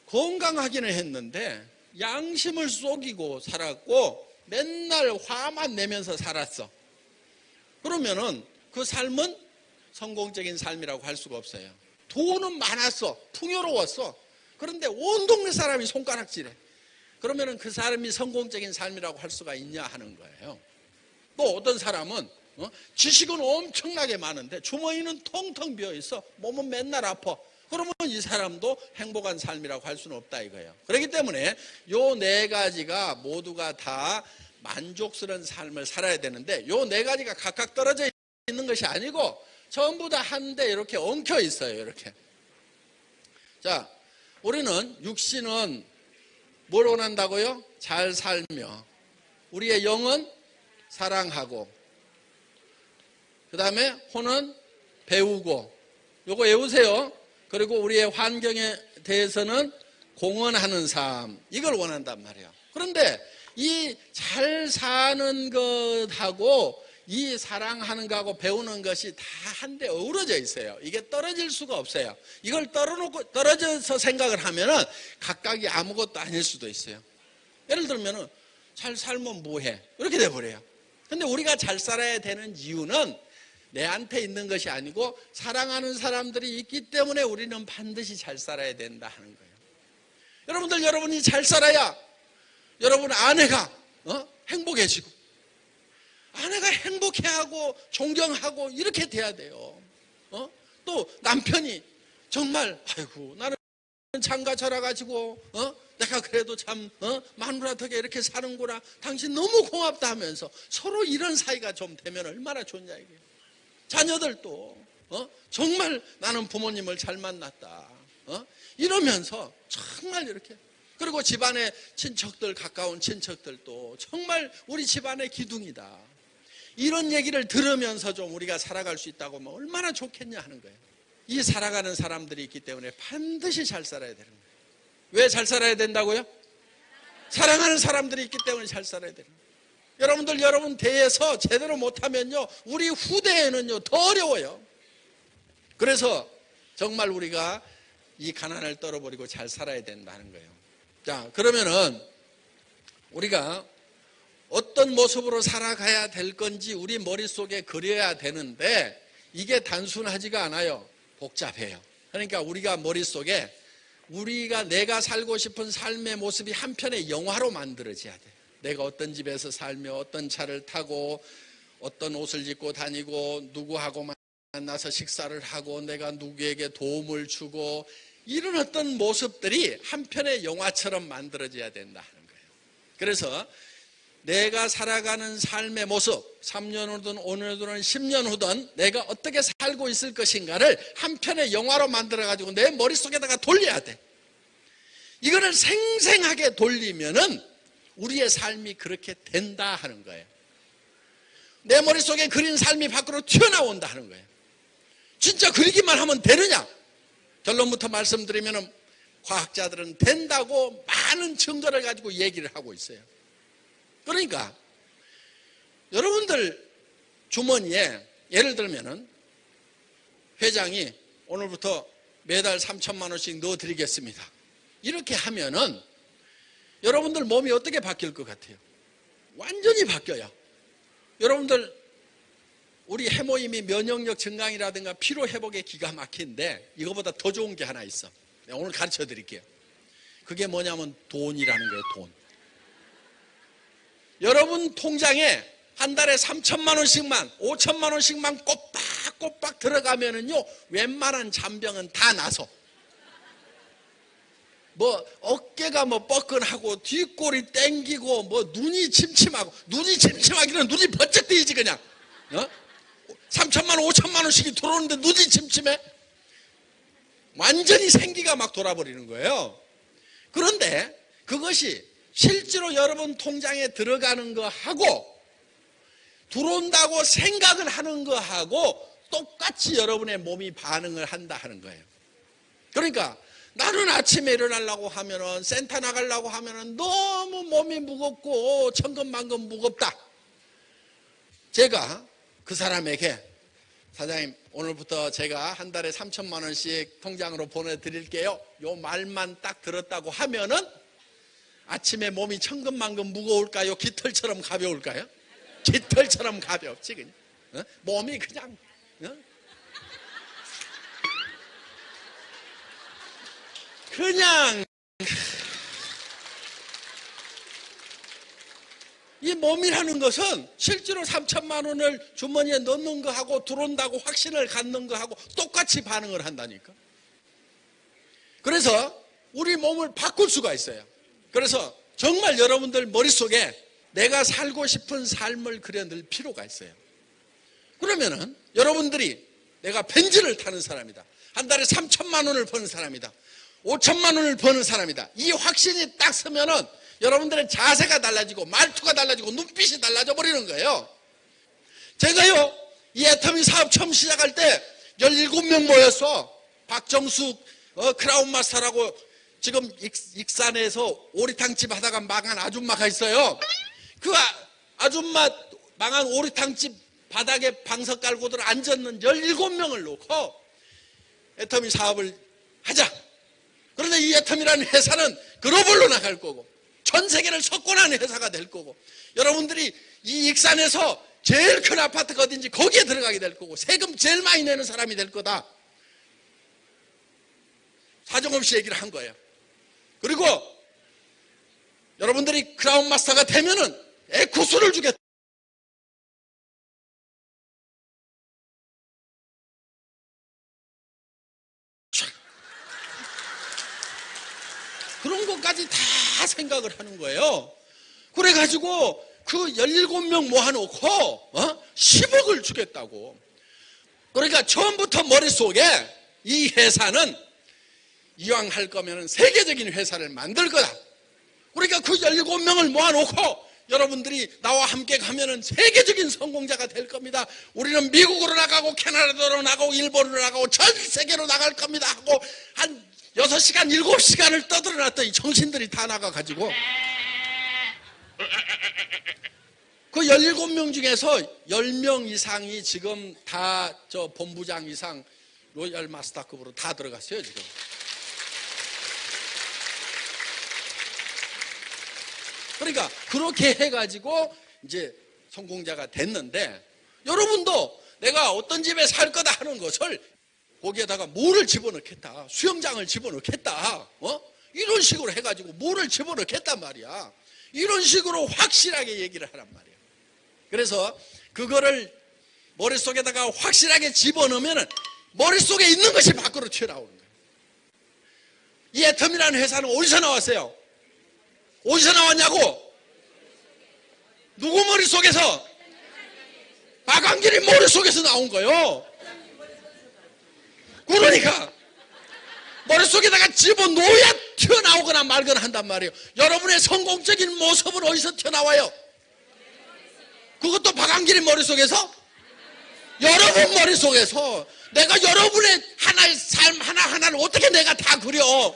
건강하기는 했는데 양심을 속이고 살았고 맨날 화만 내면서 살았어. 그러면은 그 삶은 성공적인 삶이라고 할 수가 없어요. 돈은 많았어. 풍요로웠어. 그런데 온 동네 사람이 손가락질해. 그러면은 그 사람이 성공적인 삶이라고 할 수가 있냐 하는 거예요. 또 어떤 사람은 지식은 엄청나게 많은데 주머니는 텅텅 비어있어. 몸은 맨날 아파. 그러면 이 사람도 행복한 삶이라고 할 수는 없다 이거예요. 그렇기 때문에 요 네 가지가 모두가 다 만족스러운 삶을 살아야 되는데 요 네 가지가 각각 떨어져 있는 것이 아니고 전부 다 한데 이렇게 엉켜 있어요. 이렇게. 자, 우리는 육신은 뭘 원한다고요? 잘 살며, 우리의 영은 사랑하고, 그 다음에 혼은 배우고, 요거 외우세요. 그리고 우리의 환경에 대해서는 공헌하는 삶, 이걸 원한단 말이에요. 그런데 이 잘 사는 것하고 이 사랑하는 거하고 배우는 것이 다 한데 어우러져 있어요. 이게 떨어질 수가 없어요. 이걸 떨어져서 생각을 하면은 각각이 아무것도 아닐 수도 있어요. 예를 들면은 잘 살면 뭐해? 이렇게 돼버려요. 근데 우리가 잘 살아야 되는 이유는 내한테 있는 것이 아니고 사랑하는 사람들이 있기 때문에 우리는 반드시 잘 살아야 된다 하는 거예요. 여러분이 잘 살아야 여러분 아내가 행복해지고, 아내가 행복해하고 존경하고 이렇게 돼야 돼요. 또 남편이 정말 아이고 나는 장가 절아가지고 내가 그래도 참 마누라 덕에 이렇게 사는구나, 당신 너무 고맙다 하면서 서로 이런 사이가 좀 되면 얼마나 좋냐 이게. 자녀들도 정말 나는 부모님을 잘 만났다 이러면서 정말 이렇게, 그리고 집안의 친척들, 가까운 친척들도 정말 우리 집안의 기둥이다, 이런 얘기를 들으면서 좀 우리가 살아갈 수 있다고 하면 얼마나 좋겠냐 하는 거예요. 이 살아가는 사람들이 있기 때문에 반드시 잘 살아야 되는 거예요. 왜 잘 살아야 된다고요? 사랑하는 사람들이 있기 때문에 잘 살아야 되는 거예요. 여러분 대에서 제대로 못하면요 우리 후대에는요 더 어려워요. 그래서 정말 우리가 이 가난을 떨어버리고 잘 살아야 된다는 거예요. 자, 그러면은 우리가 어떤 모습으로 살아가야 될 건지 우리 머릿속에 그려야 되는데 이게 단순하지가 않아요. 복잡해요. 그러니까 우리가 머릿속에 내가 살고 싶은 삶의 모습이 한편의 영화로 만들어져야 돼요. 내가 어떤 집에서 살며 어떤 차를 타고 어떤 옷을 입고 다니고 누구하고 만나서 식사를 하고 내가 누구에게 도움을 주고 이런 어떤 모습들이 한편의 영화처럼 만들어져야 된다 하는 거예요. 그래서 내가 살아가는 삶의 모습, 3년 후든 5년 후든 10년 후든 내가 어떻게 살고 있을 것인가를 한편의 영화로 만들어가지고 내 머릿속에다가 돌려야 돼. 이거를 생생하게 돌리면은 우리의 삶이 그렇게 된다 하는 거예요. 내 머릿속에 그린 삶이 밖으로 튀어나온다 하는 거예요. 진짜 그리기만 하면 되느냐? 결론부터 말씀드리면 과학자들은 된다고 많은 증거를 가지고 얘기를 하고 있어요. 그러니까 여러분들 주머니에 예를 들면은 회장이 오늘부터 매달 3천만 원씩 넣어드리겠습니다, 이렇게 하면은 여러분들 몸이 어떻게 바뀔 것 같아요? 완전히 바뀌어요. 여러분들 우리 해모임이 면역력 증강이라든가 피로 회복에 기가 막힌데 이거보다 더 좋은 게 하나 있어. 내가 오늘 가르쳐 드릴게요. 그게 뭐냐면 돈이라는 거예요. 돈. 여러분 통장에 한 달에 3천만 원씩만 5천만 원씩만 꼬박꼬박 들어가면은요 웬만한 잔병은 다 나서, 뭐 어깨가 뭐 뻐근하고 뒷골이 땡기고 뭐 눈이 침침하기는 눈이 번쩍 뜨이지 그냥. 3천만 원 5천만 원씩이 들어오는데 눈이 침침해? 완전히 생기가 막 돌아버리는 거예요. 그런데 그것이 실제로 여러분 통장에 들어가는 거하고 들어온다고 생각을 하는 거하고 똑같이 여러분의 몸이 반응을 한다 하는 거예요. 그러니까 나는 아침에 일어나려고 하면은 센터 나가려고 하면은 너무 몸이 무겁고 천근만근 무겁다. 제가 그 사람에게 사장님 오늘부터 제가 한 달에 3천만 원씩 통장으로 보내드릴게요, 요 말만 딱 들었다고 하면은 아침에 몸이 천근만근 무거울까요? 깃털처럼 가벼울까요? 깃털처럼 가볍지 그냥. 몸이 그냥 그냥 이 몸이라는 것은 실제로 3천만 원을 주머니에 넣는 거하고 들어온다고 확신을 갖는 거하고 똑같이 반응을 한다니까. 그래서 우리 몸을 바꿀 수가 있어요. 그래서 정말 여러분들 머릿속에 내가 살고 싶은 삶을 그려낼 필요가 있어요. 그러면은 여러분들이 내가 벤츠를 타는 사람이다, 한 달에 3천만 원을 버는 사람이다, 5천만 원을 버는 사람이다, 이 확신이 딱 서면은 여러분들의 자세가 달라지고 말투가 달라지고 눈빛이 달라져 버리는 거예요. 제가요 이 애터미 사업 처음 시작할 때 17명 모였어. 박정숙 크라운 마스터라고 지금 익산에서 오리탕집 하다가 망한 아줌마가 있어요. 그 아줌마 망한 오리탕집 바닥에 방석 깔고들 앉았는 17명을 놓고 애터미 사업을 하자. 그런데 이 애터미라는 회사는 글로벌로 나갈 거고 전 세계를 석권하는 회사가 될 거고 여러분들이 이 익산에서 제일 큰 아파트가 어딘지 거기에 들어가게 될 거고 세금 제일 많이 내는 사람이 될 거다. 사정없이 얘기를 한 거예요. 그리고 여러분들이 크라운 마스터가 되면은 에쿠스를 주겠다. 그런 것까지 다 생각을 하는 거예요. 그래가지고 그 17명 모아놓고 10억을 주겠다고. 그러니까 처음부터 머릿속에 이 회사는 이왕 할 거면 세계적인 회사를 만들 거다. 그러니까 그 17명을 모아놓고 여러분들이 나와 함께 가면은 세계적인 성공자가 될 겁니다. 우리는 미국으로 나가고 캐나다로 나가고 일본으로 나가고 전 세계로 나갈 겁니다 하고 한 6시간 7시간을 떠들어놨더니 정신들이 다 나가가지고 그 17명 중에서 10명 이상이 지금 다 저 본부장 이상 로열 마스터급으로 다 들어갔어요 지금. 그러니까 그렇게 해가지고 이제 성공자가 됐는데 여러분도 내가 어떤 집에 살 거다 하는 것을 거기에다가 뭐를 집어넣겠다, 수영장을 집어넣겠다, 이런 식으로 해가지고 뭐를 집어넣겠단 말이야. 이런 식으로 확실하게 얘기를 하란 말이야. 그래서 그거를 머릿속에다가 확실하게 집어넣으면 머릿속에 있는 것이 밖으로 튀어나오는 거예요. 이 애텀이라는 회사는 어디서 나왔어요? 어디서 나왔냐고? 누구 머릿속에서? 박광길이 머릿속에서 나온 거예요. 그러니까 머릿속에다가 집어넣어야 튀어나오거나 말거나 한단 말이에요. 여러분의 성공적인 모습은 어디서 튀어나와요? 그것도 박광길이 머릿속에서? 여러분 머릿속에서. 내가 여러분의 하나의 삶 하나하나를 어떻게 내가 다 그려?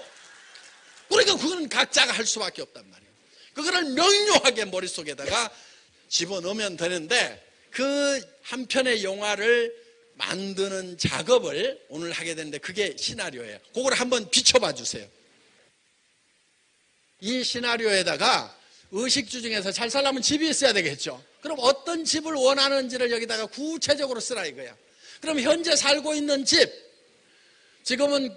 그러니까 그거는 각자가 할 수밖에 없단 말이에요. 그거를 명료하게 머릿속에다가 집어넣으면 되는데 그 한 편의 영화를 만드는 작업을 오늘 하게 되는데 그게 시나리오예요. 그걸 한번 비춰봐 주세요. 이 시나리오에다가 의식주 중에서 잘 살려면 집이 있어야 되겠죠. 그럼 어떤 집을 원하는지를 여기다가 구체적으로 쓰라 이거야. 그럼 현재 살고 있는 집, 지금은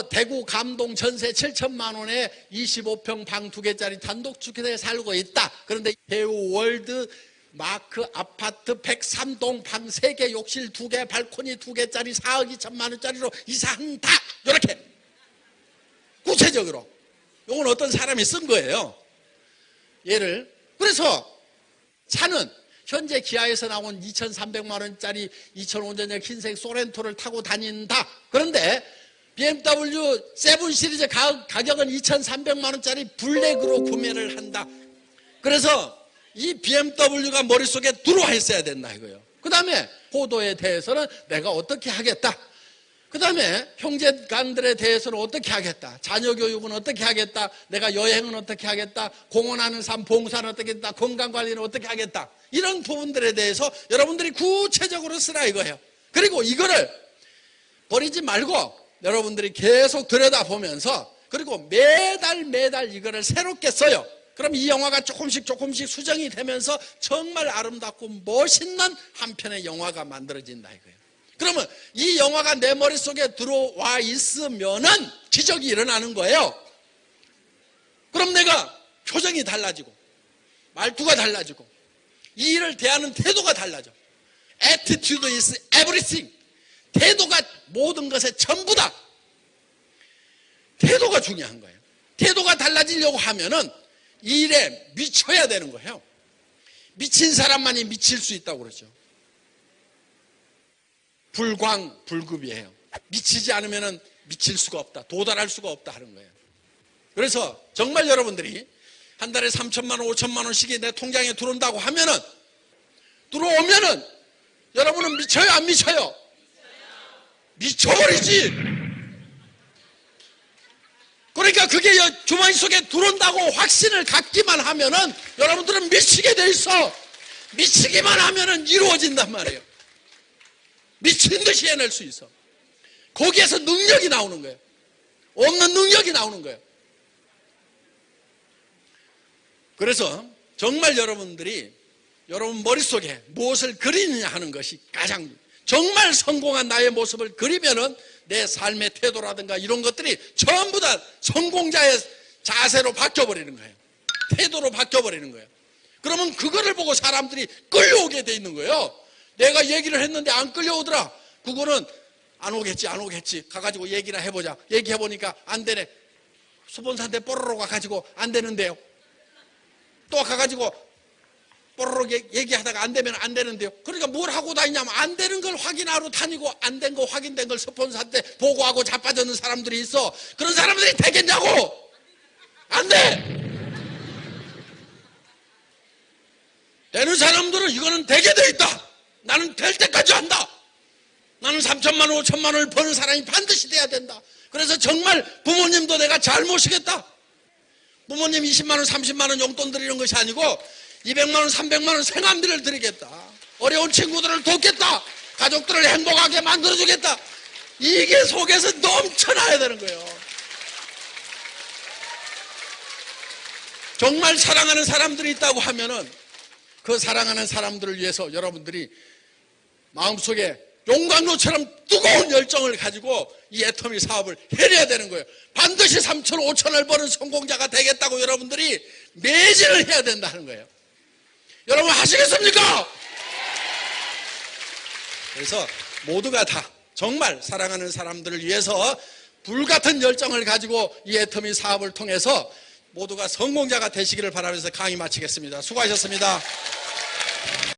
대구 감동 전세 7천만 원에 25평 방 2개짜리 단독주택에 살고 있다. 그런데 배우 월드 마크 아파트 103동 방 3개, 욕실 2개, 발코니 2개짜리 4억 2천만 원짜리로 이사한다. 이렇게 구체적으로. 이건 어떤 사람이 쓴 거예요. 얘를. 그래서 차는 현재 기아에서 나온 2,300만 원짜리 2005년형 흰색 소렌토를 타고 다닌다. 그런데 BMW 7 시리즈 가격은 2,300만 원짜리 블랙으로 구매를 한다. 그래서 이 BMW가 머릿속에 들어와 있어야 된다 이거예요. 그 다음에 포도에 대해서는 내가 어떻게 하겠다. 그 다음에 형제간들에 대해서는 어떻게 하겠다. 자녀 교육은 어떻게 하겠다. 내가 여행은 어떻게 하겠다. 공헌하는 삶, 봉사는 어떻게 하겠다. 건강관리는 어떻게 하겠다. 이런 부분들에 대해서 여러분들이 구체적으로 쓰라 이거예요. 그리고 이거를 버리지 말고 여러분들이 계속 들여다보면서 그리고 매달 이거를 새롭게 써요. 그럼 이 영화가 조금씩 수정이 되면서 정말 아름답고 멋있는 한 편의 영화가 만들어진다 이거예요. 그러면 이 영화가 내 머릿속에 들어와 있으면은 기적이 일어나는 거예요. 그럼 내가 표정이 달라지고 말투가 달라지고 이 일을 대하는 태도가 달라져. Attitude is everything. 태도가 모든 것의 전부다. 태도가 중요한 거예요. 태도가 달라지려고 하면은 이 일에 미쳐야 되는 거예요. 미친 사람만이 미칠 수 있다고 그러죠. 불광불급이에요. 미치지 않으면 미칠 수가 없다. 도달할 수가 없다 하는 거예요. 그래서 정말 여러분들이 한 달에 3천만 원, 5천만 원씩이 내 통장에 들어온다고 하면은 들어오면은 여러분은 미쳐요, 안 미쳐요? 미쳐버리지. 그러니까 그게 주머니 속에 들어온다고 확신을 갖기만 하면은 여러분들은 미치게 돼 있어. 미치기만 하면은 이루어진단 말이에요. 미친 듯이 해낼 수 있어. 거기에서 능력이 나오는 거예요. 없는 능력이 나오는 거예요. 그래서 정말 여러분들이 여러분 머릿속에 무엇을 그리느냐 하는 것이 가장 정말 성공한 나의 모습을 그리면은 내 삶의 태도라든가 이런 것들이 전부 다 성공자의 자세로 바뀌어버리는 거예요. 태도로 바뀌어버리는 거예요. 그러면 그거를 보고 사람들이 끌려오게 돼 있는 거예요. 내가 얘기를 했는데 안 끌려오더라. 그거는 안 오겠지. 가가지고 얘기나 해보자. 얘기해보니까 안 되네. 스폰서한테 뽀로로 가가지고 안 되는데요. 또 가가지고 뽀로로 얘기하다가 안 되면 안 되는데요. 그러니까 뭘 하고 다니냐면 안 되는 걸 확인하러 다니고 안 된 거 확인된 걸 스폰서한테 보고하고 자빠졌는 사람들이 있어. 그런 사람들이 되겠냐고. 안 돼. 되는 사람들은 이거는 되게 돼 있다. 나는 될 때까지 한다. 나는 3천만 원, 5천만 원을 버는 사람이 반드시 돼야 된다. 그래서 정말 부모님도 내가 잘 모시겠다. 부모님 20만 원, 30만 원 용돈 드리는 것이 아니고 200만 원, 300만 원 생활비를 드리겠다. 어려운 친구들을 돕겠다. 가족들을 행복하게 만들어주겠다. 이게 속에서 넘쳐나야 되는 거예요. 정말 사랑하는 사람들이 있다고 하면은 그 사랑하는 사람들을 위해서 여러분들이 마음속에 용광로처럼 뜨거운 열정을 가지고 이 애터미 사업을 해내야 되는 거예요. 반드시 3천, 5천을 버는 성공자가 되겠다고 여러분들이 매진을 해야 된다는 거예요. 여러분 하시겠습니까? 그래서 모두가 다 정말 사랑하는 사람들을 위해서 불같은 열정을 가지고 이 애터미 사업을 통해서 모두가 성공자가 되시기를 바라면서 강의 마치겠습니다. 수고하셨습니다.